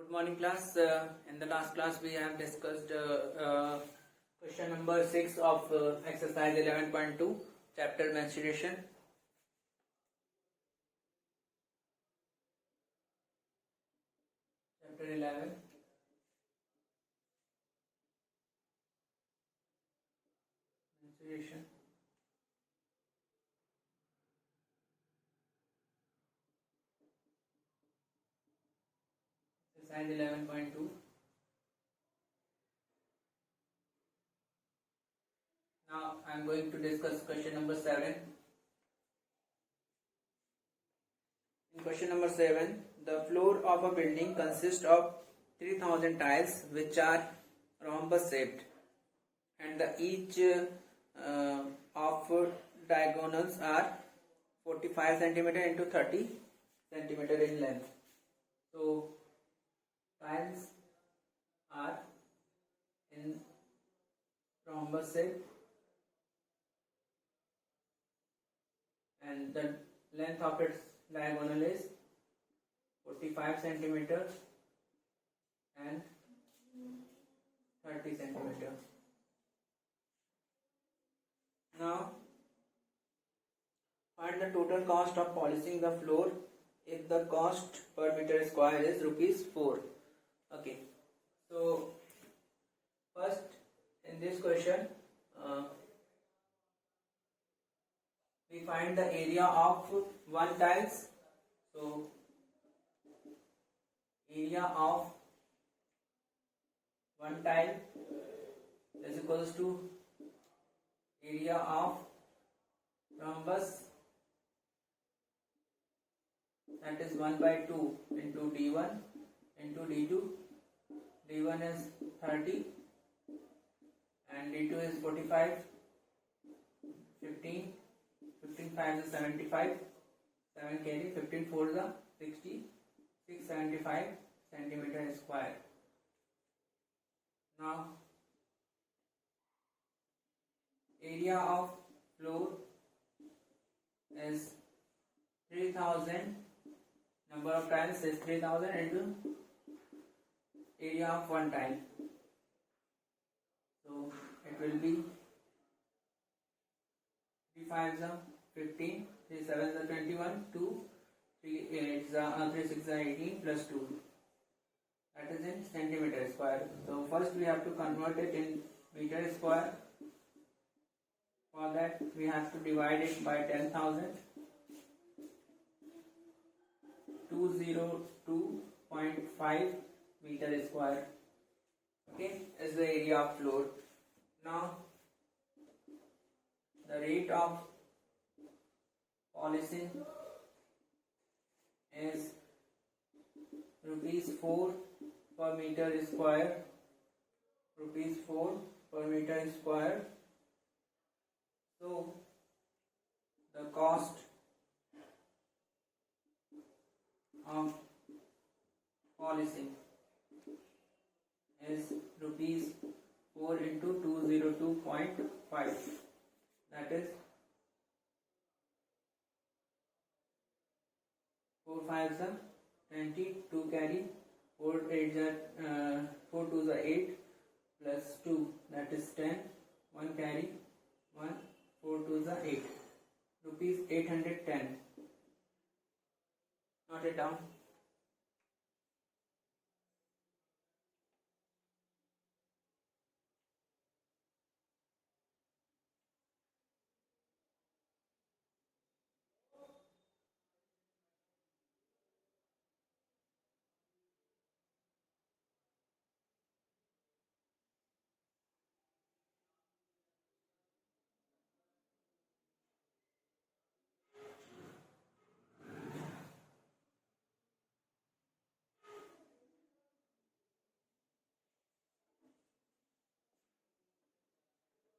Good morning, class. In the last class, we have discussed question number 6 of exercise 11.2, chapter menstruation. Chapter 11. Menstruation. Exercise 11.2. Now, I am going to discuss question number 7. In question number 7, the floor of a building consists of 3000 tiles which are rhombus shaped, and each of diagonals are 45 centimeter into 30 centimeter in length. So tiles are in rhombus shape and the length of its diagonal is 45 centimeter and 30 centimeter. Now find the total cost of polishing the floor if the cost per meter square is rupees 4. Okay, so first in this question we find the area of one tiles. So area of one tile is equals to area of rhombus, that is 1 by 2 into d1 into d2. d1 is 30 and d2 is 45. 15 5 is 75, 7 carry, 15 4 is 60, 675 centimeter square. Now area of floor is 3000, number of tiles is 3000 into area of one tile. So it will be 3 5 is 15, 3 7 is 21, 2 3 8 is 3 6 is 18 plus 2. That is in centimeter square. So first we have to convert it in meter square. For that we have to divide it by 10,000. 202.5 meter square. Okay, is the area of floor. Now the rate of polishing is rupees 4 per meter square. Rupees 4 per meter square. So the cost of polishing is rupees 4 into 202.5, that is 4 5 is 20, 2 carry, 4 8 is 4 2 is 8 plus 2, that is 10, 1 carry, 1, 4 2 is 8, rupees 810. Note it down.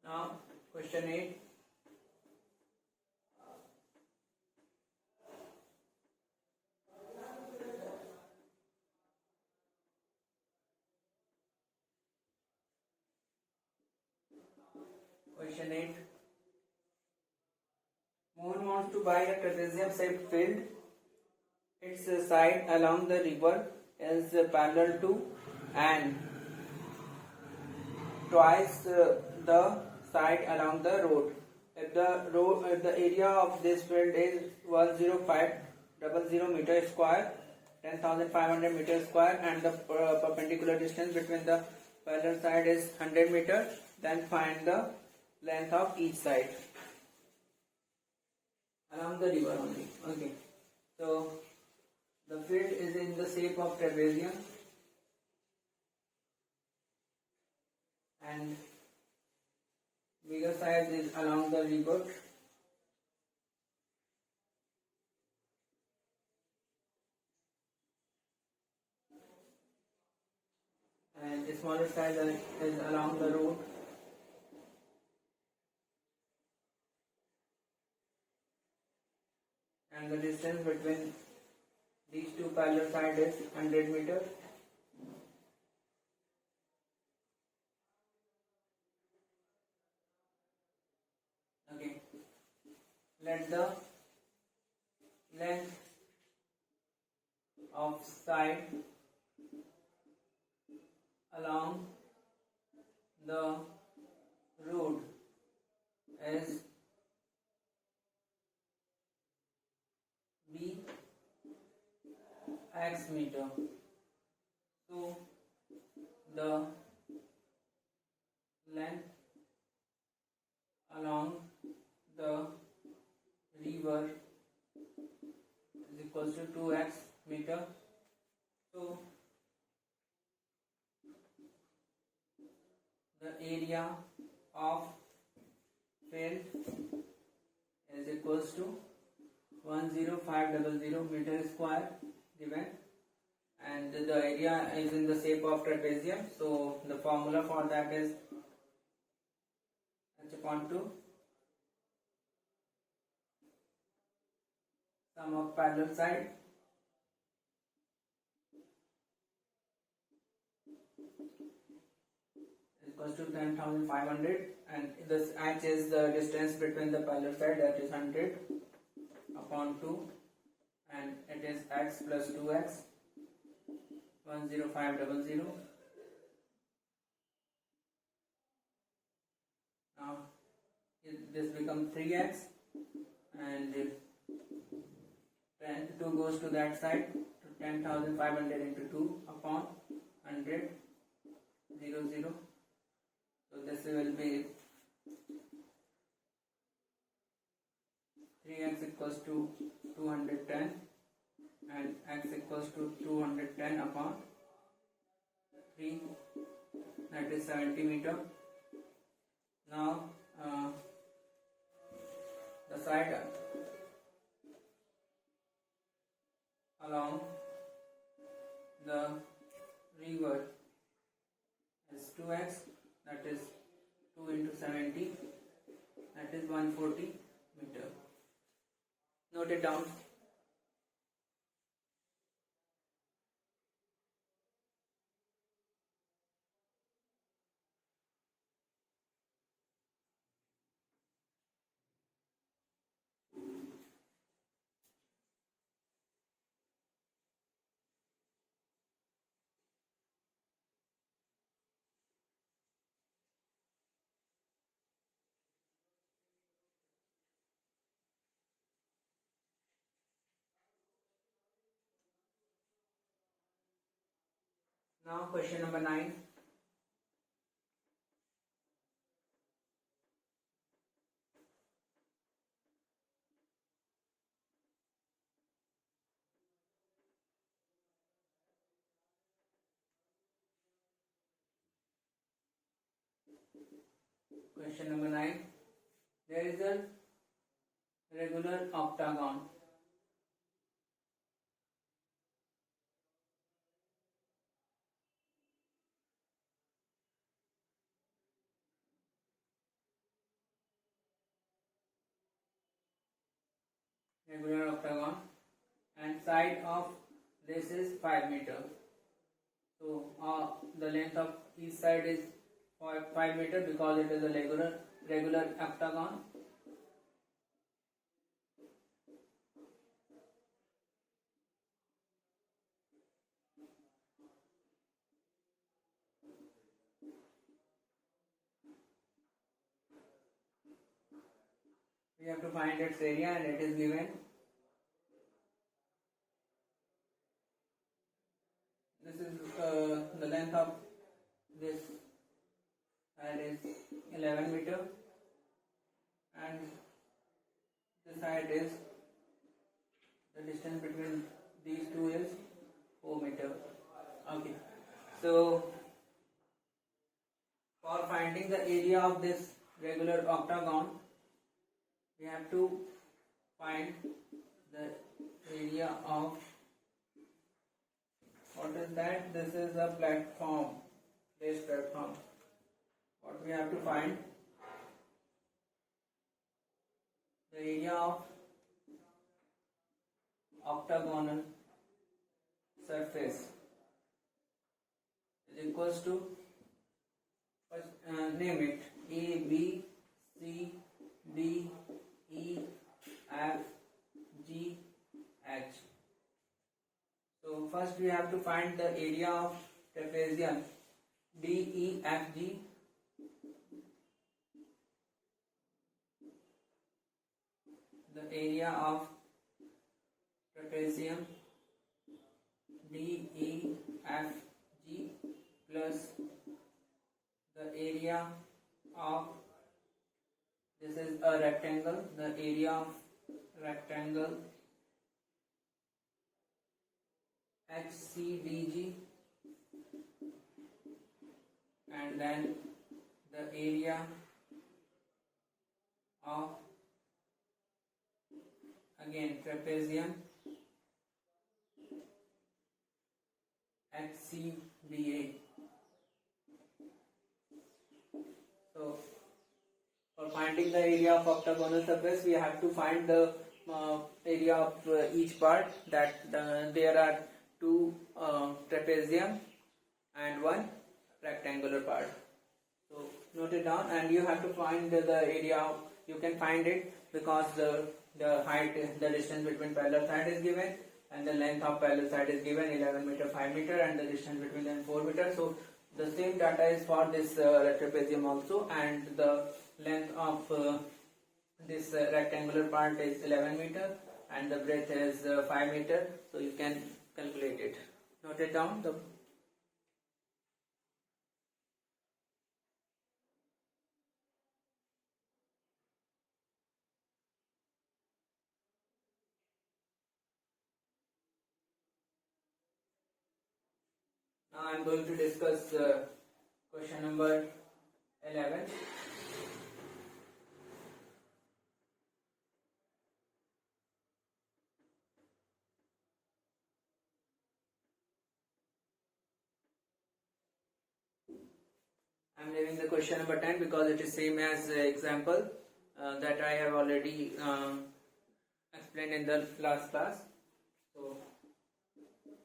Now question 8. Question 8. Mohan wants to buy a trapezium shaped field. Its side along the river is parallel to and twice the side along the road. If the area of this field is 10500 meter square, 10,500 meter square, and the perpendicular distance between the parallel side is 100 meter, then find the length of each side along the river only. Okay, so the field is in the shape of trapezium and bigger size is along the river and the smaller size is along the road. And the distance between these two parallel sides is 100 meter. Okay, let the length of side along the road is b x meter. So the length along the river is equals to 2x meter. So the area of field is equals to 10500 meter square given, and the area is in the shape of trapezium, so the formula for that is h upon 2 sum of parallel side equals to 10,500, and this h is the distance between the parallel side, that is 100 upon 2, and it is x plus 2x 10500. Now this becomes 3x, and 2 goes to that side, to 10,500 into 2 upon 100 0. So this will be 3x equals to 210 and x equals to 210 upon 3, that is 70 meter. Now the side along the river is 2x, that is 2 into 70, that is 140 meter. Note it down. Now question number 9. Question number 9. There is a regular octagon. Regular octagon, and side of this is 5 meter. So the length of each side is 5 meter because it is a regular octagon. we have to find its area, and it is given. This is the length of this side is 11 meter, and this side is, the distance between these two is 4 meter. Okay, so for finding the area of this regular octagon, we have to find the area of, what is that? This is a platform, this platform. What we have to find? The area of octagonal surface is equals to, name it, A, B, C, D, E, F, G, H. So first we have to find the area of trapezium D, E, F, G. The area of trapezium D, E, F, G plus the area of, this is a rectangle, the area of rectangle HCDG, and then the area of, again, trapezium HCDA. So for finding the area of octagonal surface, we have to find the area of each part, that there are two trapezium and one rectangular part. So note it down, and you have to find the area of, you can find it because the height, the distance between parallel side is given, and the length of parallel side is given, 11 meter, 5 meter, and the distance between them 4 meter. So the same data is for this trapezium also, and the length of this rectangular part is 11 meter, and the breadth is 5 meter. So you can calculate it. Note it down. Now I am going to discuss question number 11. I am leaving the question number 10 because it is same as example that I have already explained in the last class. So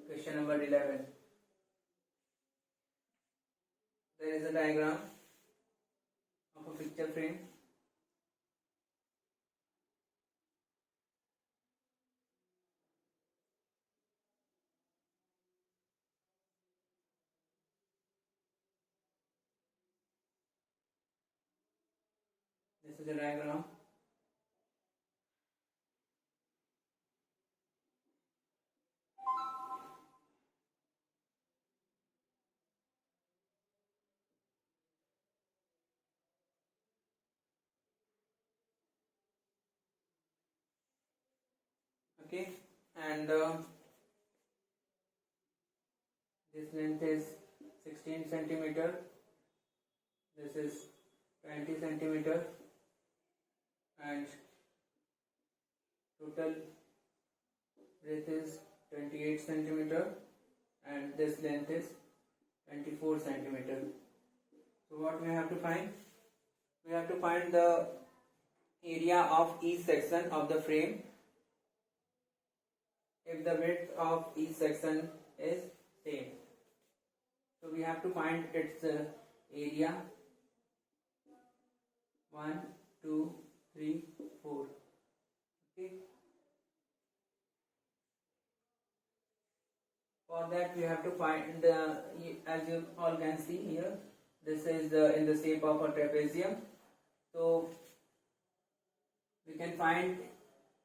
question number 11. There is a diagram of a picture frame. This is a diagram. Okay, and this length is 16 centimeter. This is 20 centimeter, and total breadth is 28 centimeter, and this length is 24 centimeter. So what we have to find? We have to find the area of each section of the frame if the width of each section is same. So we have to find its area 1, 2, 3, 4. Okay. For that we have to find as you all can see here, this is in the shape of a trapezium. So we can find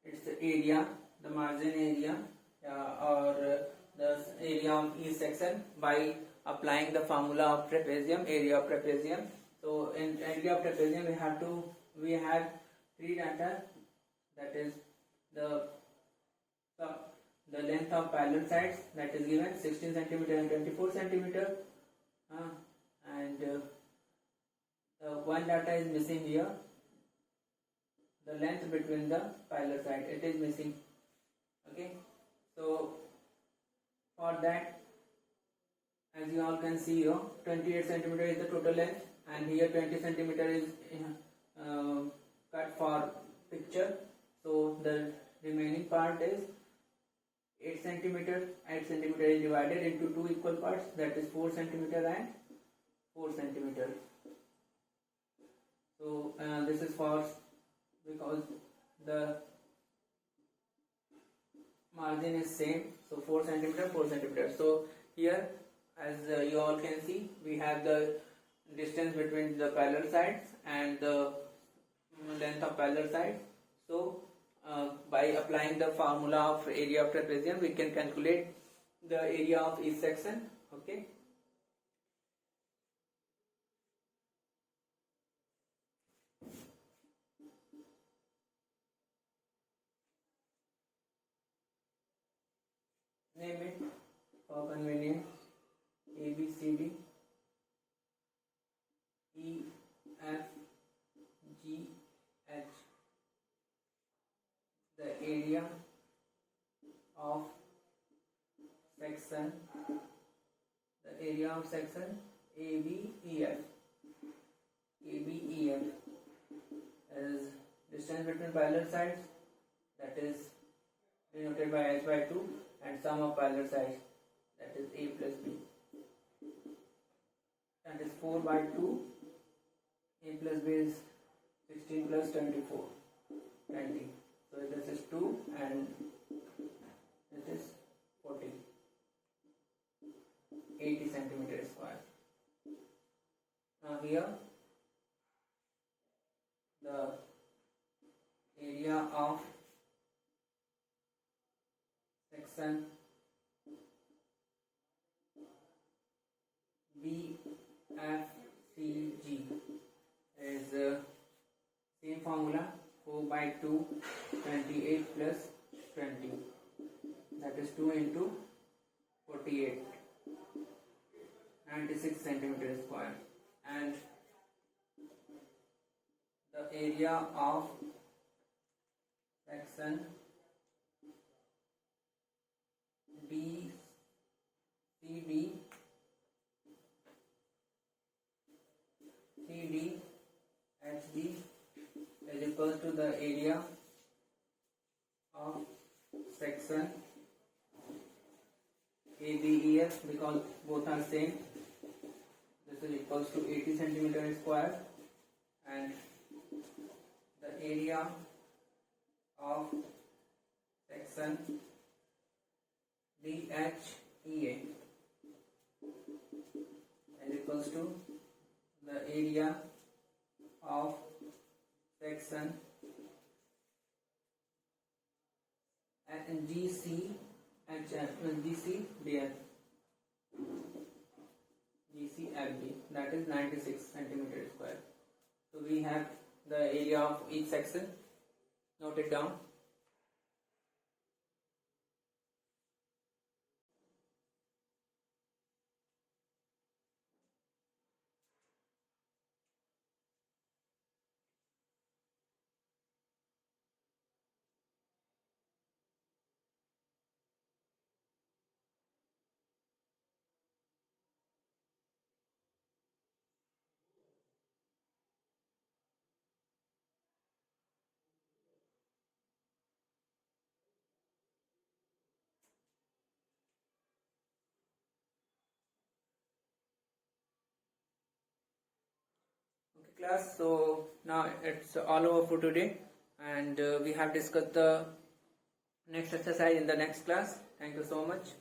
its area, the margin area, or the area of each section by applying the formula of trapezium, area of trapezium. So in area of trapezium we have three data, that is the length of parallel sides, that is given 16 centimeter and 24 centimeter, and one data is missing here, the length between the parallel side, it is missing. Okay, so for that, as you all can see here, 28 centimeter is the total length, and here 20 centimeter is cut for picture. So the remaining part is 8 centimeter. 8 centimeter is divided into two equal parts, that is 4 centimeter and 4 centimeter. So this is for, because the margin is same, so 4 centimeter, 4 centimeter. So here, as you all can see, we have the distance between the parallel sides and the length of parallel sides. So by applying the formula of area of trapezium, we can calculate the area of each section. Okay. Name it for convenience: A, B, C, D, E, F, G, H. The area of section, A, B, E, F. A, B, E, F is distance between parallel sides, that is denoted by h by 2, and sum of parallel sides, that is A plus B. That is 4 by 2. A plus B is 16 plus 24, 20. So this is 2 and this is 40, 80 centimeter square. Now here the area of section B, F, C, G is same formula, 4 by 2, 28 plus 20, that is 2 into 48, 96 centimeter square. And the area of section B, C, D, HD is equal to the area of section ABEF, because both are same. This is equals to 80 centimeter square, and the area of section DHEA is equals to the area of section GCDF. GCFB, that is 96 centimeter square. So we have the area of each section. Note it down. Class, so now it's all over for today, and we have discussed the next exercise in the next class. Thank you so much.